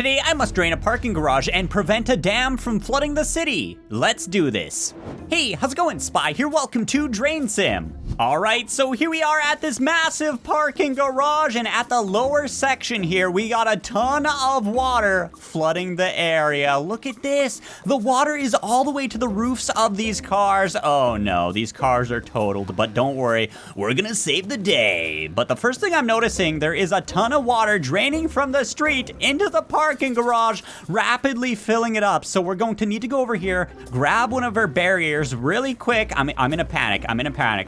Today, I must drain a parking garage and prevent a dam from flooding the city. Let's do this. Hey, how's it going, Spy here? Welcome to DrainSim. All right, so here we are at this massive parking garage, and at the lower section here, we got a ton of water flooding the area. Look at this. The water is all the way to the roofs of these cars. Oh no, these cars are totaled, but don't worry, we're gonna save the day. But the first thing I'm noticing, there is a ton of water draining from the street into the parking garage, rapidly filling it up. So we're going to need to go over here, grab one of our barriers really quick. I'm in a panic.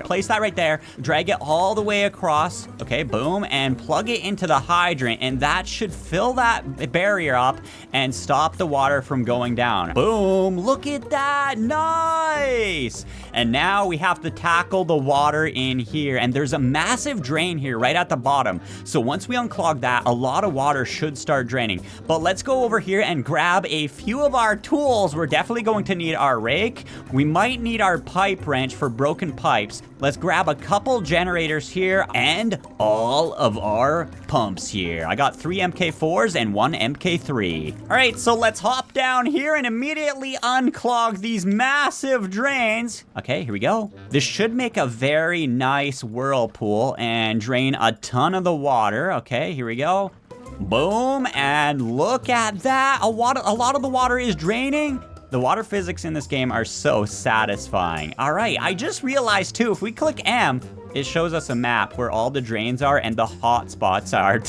Place that right there, drag it all the way across. Okay, boom, and plug it into the hydrant, and that should fill that barrier up and stop the water from going down. Boom, look at that, nice. And now we have to tackle the water in here, and there's a massive drain here right at the bottom. So once we unclog that, a lot of water should start draining. But let's go over here and grab a few of our tools. We're definitely going to need our rake. We might need our pipe wrench for broken pipes. Let's grab a couple generators here and all of our pumps here. I got 3 MK4s and 1 MK3. All right, so let's hop down here and immediately unclog these massive drains. Okay, here we go. This should make a very nice whirlpool and drain a ton of the water. Okay, here we go. Boom, and look at that. A lot of the water is draining. The water physics in this game are so satisfying. All right, I just realized too, if we click M, it shows us a map where all the drains are and the hot spots are.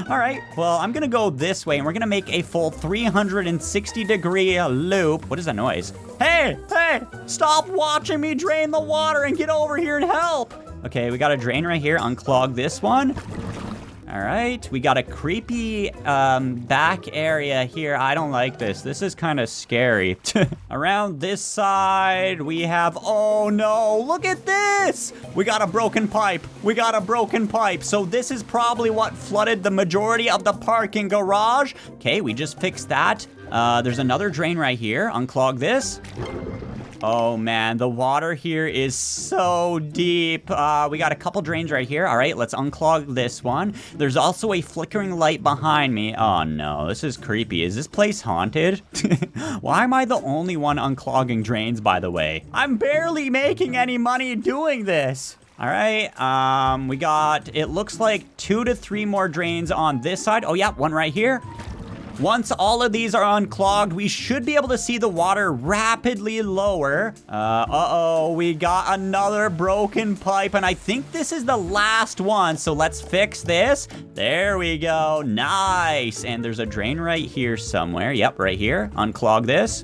All right, well, I'm gonna go this way and we're gonna make a full 360-degree loop. What is that noise? Hey, stop watching me drain the water and get over here and help. Okay, we got a drain right here, unclog this one. All right, we got a creepy back area here. I don't like this. This is kind of scary. Around this side, we have, oh no, look at this. We got a broken pipe. So this is probably what flooded the majority of the parking garage. Okay, we just fixed that. There's another drain right here. Unclog this. Oh man, the water here is so deep. We got a couple drains right here. All right, let's unclog this one. There's also a flickering light behind me. Oh no, this is creepy. Is this place haunted? Why am I the only one unclogging drains, by the way? I'm barely making any money doing this. All right, we got, it looks like 2 to 3 more drains on this side. Oh yeah, one right here. Once all of these are unclogged, we should be able to see the water rapidly lower. Uh-oh, we got another broken pipe, and I think this is the last one, so let's fix this. There we go, nice. And there's a drain right here somewhere. Yep, right here. Unclog this.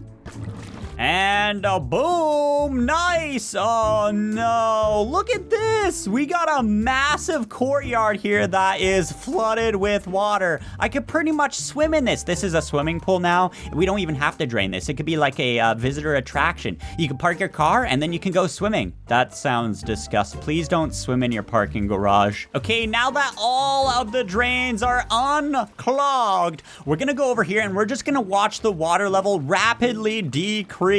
And boom, nice. Oh no, look at this. We got a massive courtyard here that is flooded with water. I could pretty much swim in this. This is a swimming pool now. We don't even have to drain this. It could be like a visitor attraction. You can park your car and then you can go swimming. That sounds disgusting. Please don't swim in your parking garage. Okay, now that all of the drains are unclogged, we're gonna go over here and we're just gonna watch the water level rapidly decrease.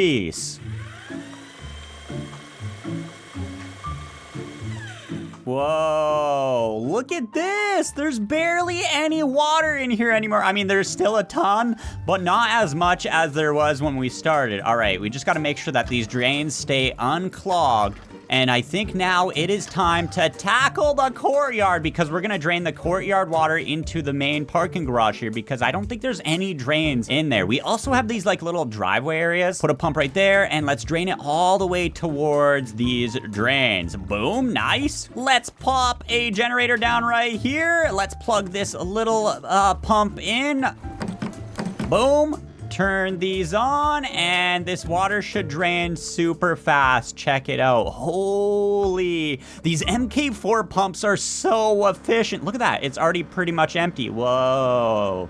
Whoa, look at this. There's barely any water in here anymore. I mean, there's still a ton, but not as much as there was when we started. All right, we just got to make sure that these drains stay unclogged. And I think now it is time to tackle the courtyard, because we're gonna drain the courtyard water into the main parking garage here, because I don't think there's any drains in there. We also have these like little driveway areas. Put a pump right there and let's drain it all the way towards these drains. Boom, nice. Let's pop a generator down right here. Let's plug this little pump in. Boom. Turn these on and this water should drain super fast. Check it out. Holy, these MK4 pumps are so efficient. Look at that, it's already pretty much empty. Whoa.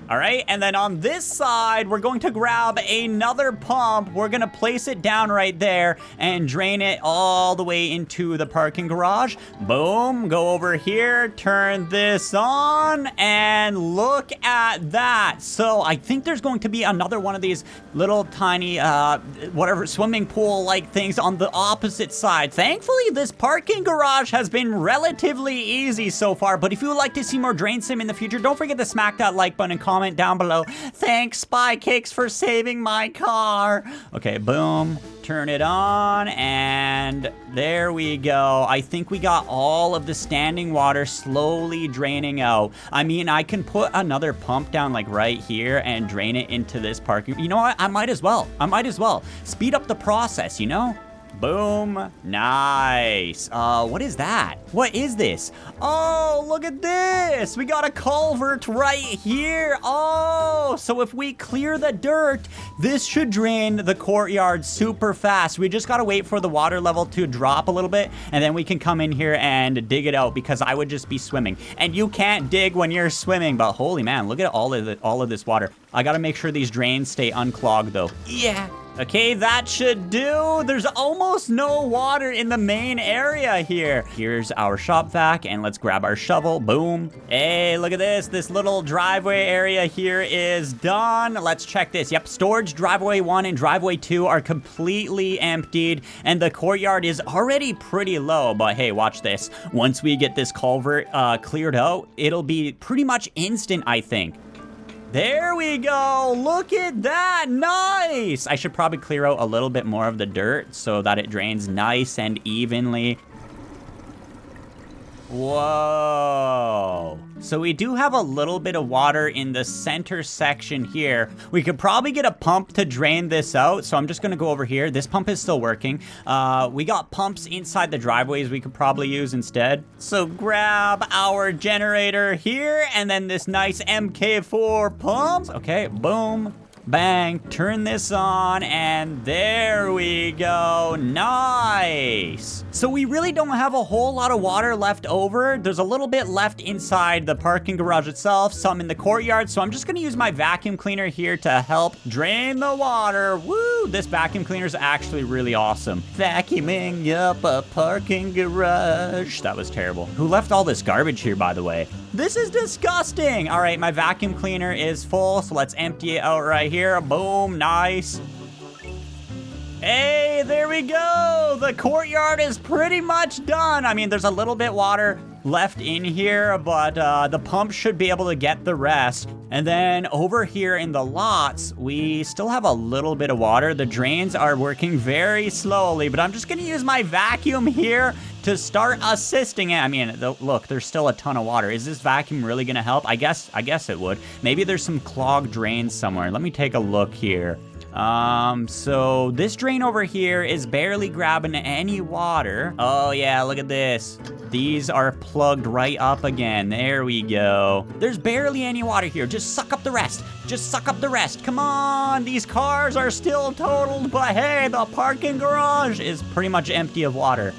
All right, and then on this side, we're going to grab another pump. We're gonna place it down right there and drain it all the way into the parking garage. Boom, go over here, turn this on, and look at that. So I think there's going to be another one of these little tiny, whatever, swimming pool-like things on the opposite side. Thankfully, this parking garage has been relatively easy so far, but if you would like to see more DrainSim in the future, don't forget to smack that like button and comment comment down below. Thanks, SpyCakes, for saving my car. Okay, boom. Turn it on, and there we go. I think we got all of the standing water slowly draining out. I mean, I can put another pump down like right here and drain it into this parking. You know what? I might as well. Speed up the process, you know? Boom. Nice. What is that? What is this? Oh, look at this. We got a culvert right here. Oh, so if we clear the dirt, this should drain the courtyard super fast. We just gotta wait for the water level to drop a little bit, and then we can come in here and dig it out, because I would just be swimming. And you can't dig when you're swimming, but holy man, look at all of this water. I gotta make sure these drains stay unclogged though. Yeah. Okay, that should do. There's almost no water in the main area here. Here's our shop vac, and let's grab our shovel. Boom. Hey, look at this. This little driveway area here is done. Let's check this. Yep, storage driveway 1 and driveway 2 are completely emptied, and the courtyard is already pretty low. But hey, watch this. Once we get this culvert cleared out, it'll be pretty much instant, I think. There we go. Look at that. Nice. I should probably clear out a little bit more of the dirt so that it drains nice and evenly. Whoa. So we do have a little bit of water in the center section here. We could probably get a pump to drain this out. So I'm just going to go over here. This pump is still working. We got pumps inside the driveways we could probably use instead. So grab our generator here, and then this nice MK4 pump. Okay, boom. Bang, turn this on, and there we go. Nice. So we really don't have a whole lot of water left over. There's a little bit left inside the parking garage itself, some in the courtyard. So I'm just gonna use my vacuum cleaner here to help drain the water. Woo, this vacuum cleaner is actually really awesome. Vacuuming up a parking garage. That was terrible. Who left all this garbage here, by the way? This is disgusting. All right, my vacuum cleaner is full, so let's empty it out right here. Boom, nice. Hey, there we go. The courtyard is pretty much done. I mean, there's a little bit water left in here, but the pump should be able to get the rest. And then over here in the lots, we still have a little bit of water. The drains are working very slowly, but I'm just gonna use my vacuum here to start assisting it. I mean, look, there's still a ton of water. Is this vacuum really gonna help? I guess it would. Maybe there's some clogged drains somewhere. Let me take a look here. So this drain over here is barely grabbing any water. Oh yeah, look at this. These are plugged right up again. There we go. There's barely any water here. Just suck up the rest. Just suck up the rest. Come on. These cars are still totaled, but hey, the parking garage is pretty much empty of water.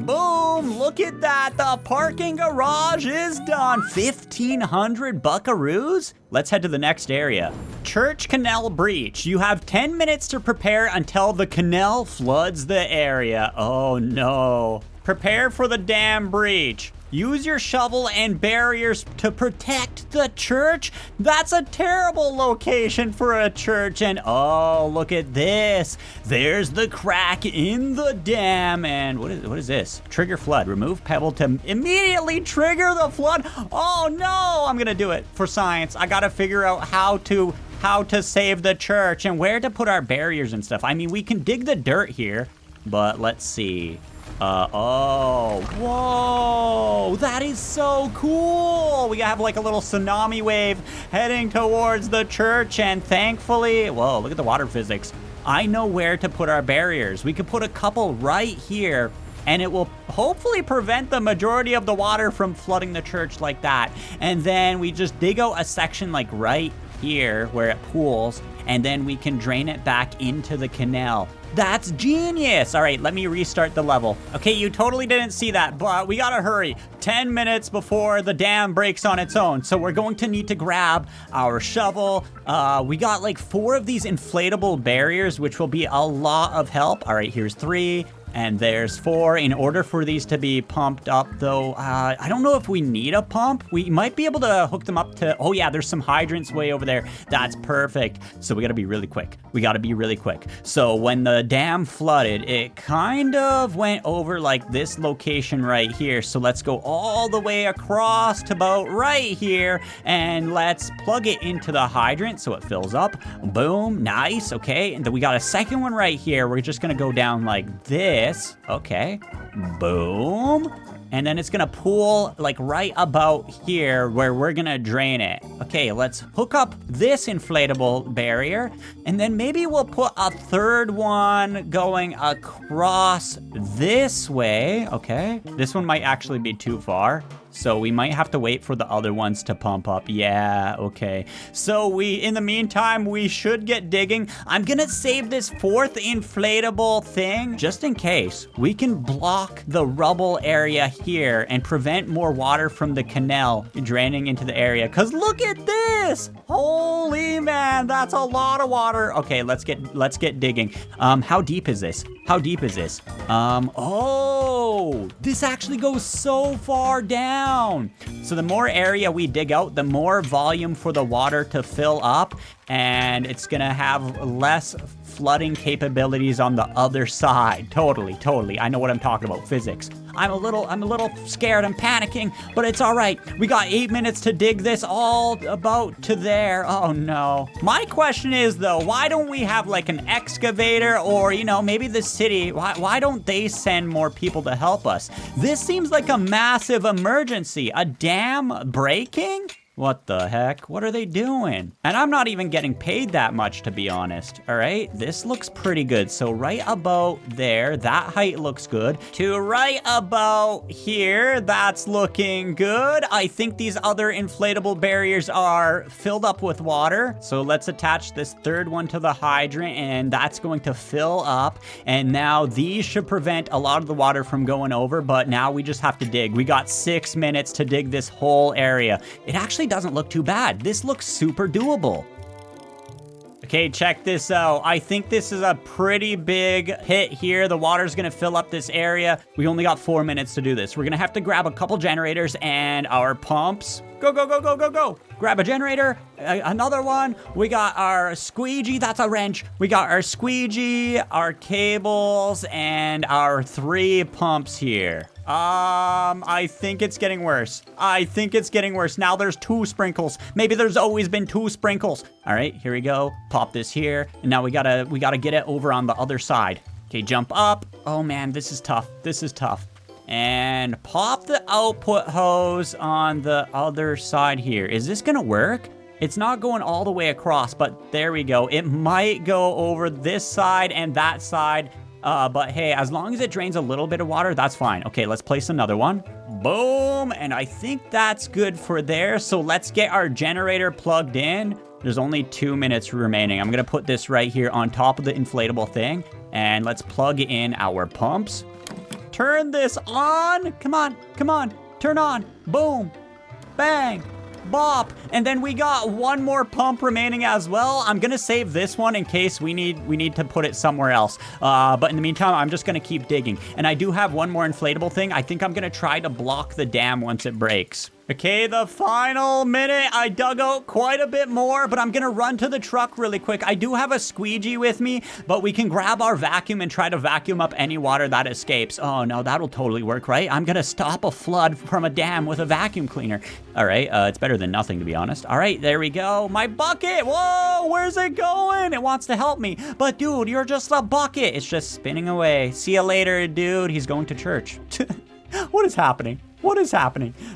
Boom, look at that. The parking garage is done. 1,500 buckaroos? Let's head to the next area. Church Canal Breach. You have 10 minutes to prepare until the canal floods the area. Oh no. Prepare for the dam breach. Use your shovel and barriers to protect the church. That's a terrible location for a church. And oh, look at this. There's the crack in the dam. And what is this? Trigger flood. Remove pebble to immediately trigger the flood. Oh no, I'm gonna do it for science. I gotta figure out how to save the church and where to put our barriers and stuff. I mean, we can dig the dirt here, but let's see. Oh, whoa, that is so cool. We have like a little tsunami wave heading towards the church, and thankfully, whoa, look at the water physics. I know where to put our barriers. We could put a couple right here, and it will hopefully prevent the majority of the water from flooding the church like that. And then we just dig out a section like right here where it pools, and then we can drain it back into the canal. That's genius. All right, let me restart the level. Okay, you totally didn't see that, but we gotta hurry. 10 minutes before the dam breaks on its own. So we're going to need to grab our shovel. We got like 4 of these inflatable barriers, which will be a lot of help. All right, here's 3. And there's 4. In order for these to be pumped up, though, I don't know if we need a pump. We might be able to hook them up to... Oh, yeah, there's some hydrants way over there. That's perfect. So we got to be really quick. We got to be really quick. So when the dam flooded, it kind of went over like this location right here. So let's go all the way across to about right here. And let's plug it into the hydrant so it fills up. Boom. Nice. Okay. And then we got a second one right here. We're just going to go down like this. Okay. Boom. And then it's gonna pool like right about here where we're gonna drain it. Okay, let's hook up this inflatable barrier. And then maybe we'll put a third one going across this way. Okay, this one might actually be too far. So we might have to wait for the other ones to pump up. Yeah, okay. So in the meantime, we should get digging. I'm gonna save this 4th inflatable thing just in case. We can block the rubble area here and prevent more water from the canal draining into the area. Cause look at this! Holy man, that's a lot of water. Okay, let's get digging. How deep is this? How deep is this? Oh, this actually goes so far down. So the more area we dig out, the more volume for the water to fill up, and it's gonna have less flooding capabilities on the other side. Totally. I know what I'm talking about, physics. I'm a little scared, I'm panicking, but it's all right. We got 8 minutes to dig this all about to there. Oh no. My question is though, why don't we have like an excavator or, you know, maybe the city, why don't they send more people to help us? This seems like a massive emergency. A dam breaking? What the heck? What are they doing? And I'm not even getting paid that much, to be honest. All right, this looks pretty good. So right about there, that height looks good. To right about here, that's looking good. I think these other inflatable barriers are filled up with water. So let's attach this third one to the hydrant, and that's going to fill up. And now these should prevent a lot of the water from going over, but now we just have to dig. We got 6 minutes to dig this whole area. It actually doesn't look too bad. This looks super doable. Okay, check this out. I think this is a pretty big hit here. The water's gonna fill up this area. We only got 4 minutes to do this. We're gonna have to grab a couple generators and our pumps. Go. Grab a generator, another one. We got our squeegee, that's a wrench. We got our squeegee, our cables, and our 3 pumps here. I think it's getting worse. Now there's 2 sprinkles. Maybe there's always been 2 sprinkles. All right, here we go. Pop this here. And now we gotta get it over on the other side. Okay, jump up. Oh man, this is tough. And pop the output hose on the other side here. Is this gonna work? It's not going all the way across, but there we go. It might go over this side and that side. But hey, as long as it drains a little bit of water, that's fine. Okay, let's place another one. Boom, and I think that's good for there. So let's get our generator plugged in. There's only 2 minutes remaining. I'm gonna put this right here on top of the inflatable thing, and let's plug in our pumps. Turn this on. Come on, turn on. Boom, bang, bop. And then we got 1 more pump remaining as well. I'm gonna save this one in case we need to put it somewhere else. But in the meantime, I'm just gonna keep digging. And I do have 1 more inflatable thing. I think I'm gonna try to block the dam once it breaks. Okay, the final minute. I dug out quite a bit more, but I'm gonna run to the truck really quick. I do have a squeegee with me, but we can grab our vacuum and try to vacuum up any water that escapes. Oh no, that'll totally work, right? I'm gonna stop a flood from a dam with a vacuum cleaner. All right, it's better than nothing, to be honest. All right, there we go. My bucket, whoa, where's it going? It wants to help me, but dude, you're just a bucket. It's just spinning away. See you later, dude. He's going to church. What is happening?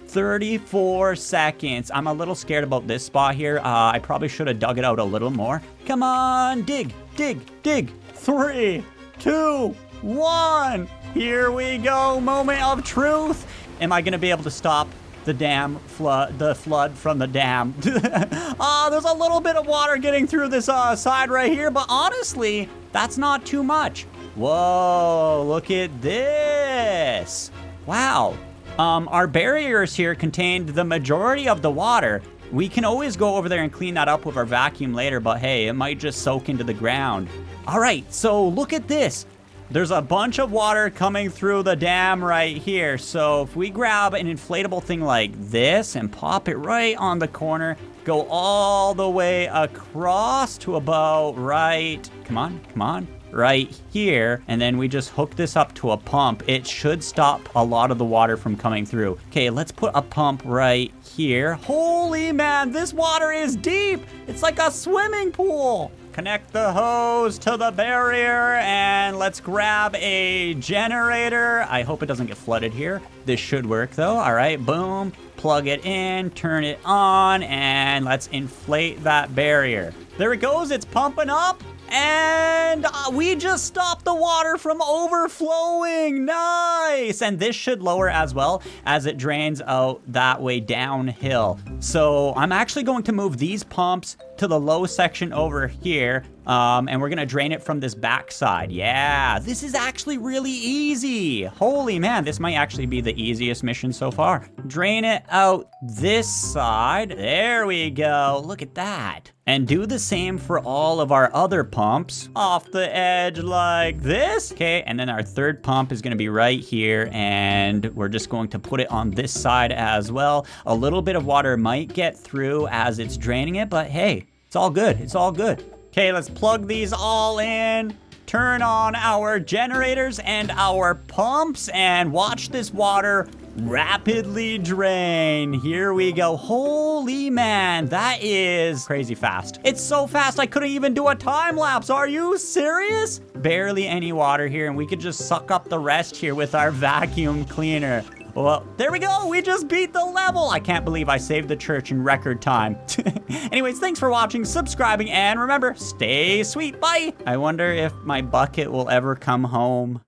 34 seconds. I'm a little scared about this spot here. I probably should have dug it out a little more. Come on, dig. 3, 2, 1. Here we go. Moment of truth. Am I gonna be able to stop the flood from the dam? There's a little bit of water getting through this side right here, but honestly, that's not too much. Whoa, look at this. Wow. Our barriers here contained the majority of the water. We can always go over there and clean that up with our vacuum later, but hey, it might just soak into the ground. All right, so look at this. There's a bunch of water coming through the dam right here. So if we grab an inflatable thing like this and pop it right on the corner, go all the way across to about right, come on, right here, and then we just hook this up to a pump. It should stop a lot of the water from coming through. Okay, let's put a pump right here. Holy man, this water is deep. It's like a swimming pool. Connect the hose to the barrier, and let's grab a generator. I hope it doesn't get flooded here. This should work though. All right, boom. Plug it in, turn it on, and let's inflate that barrier. There it goes, it's pumping up. And we just stopped the water from overflowing. Nice. And this should lower as well as it drains out that way downhill. So I'm actually going to move these pumps to the low section over here. And we're going to drain it from this backside. Yeah, this is actually really easy. Holy man, this might actually be the easiest mission so far. Drain it out this side. There we go. Look at that. And do the same for all of our other pumps off the edge like this. Okay, and then our third pump is going to be right here, and we're just going to put it on this side as well. A little bit of water might get through as it's draining it, but hey, it's all good. It's all good. Okay, let's plug these all in. Turn on our generators and our pumps and watch this water rapidly drain. Here we go. Holy man, that is crazy fast. It's so fast I couldn't even do a time lapse. Are you serious? Barely any water here, and we could just suck up the rest here with our vacuum cleaner. Well, there we go. We just beat the level. I can't believe I saved the church in record time. Anyways, thanks for watching, subscribing, and remember, stay sweet. Bye. I wonder if my bucket will ever come home.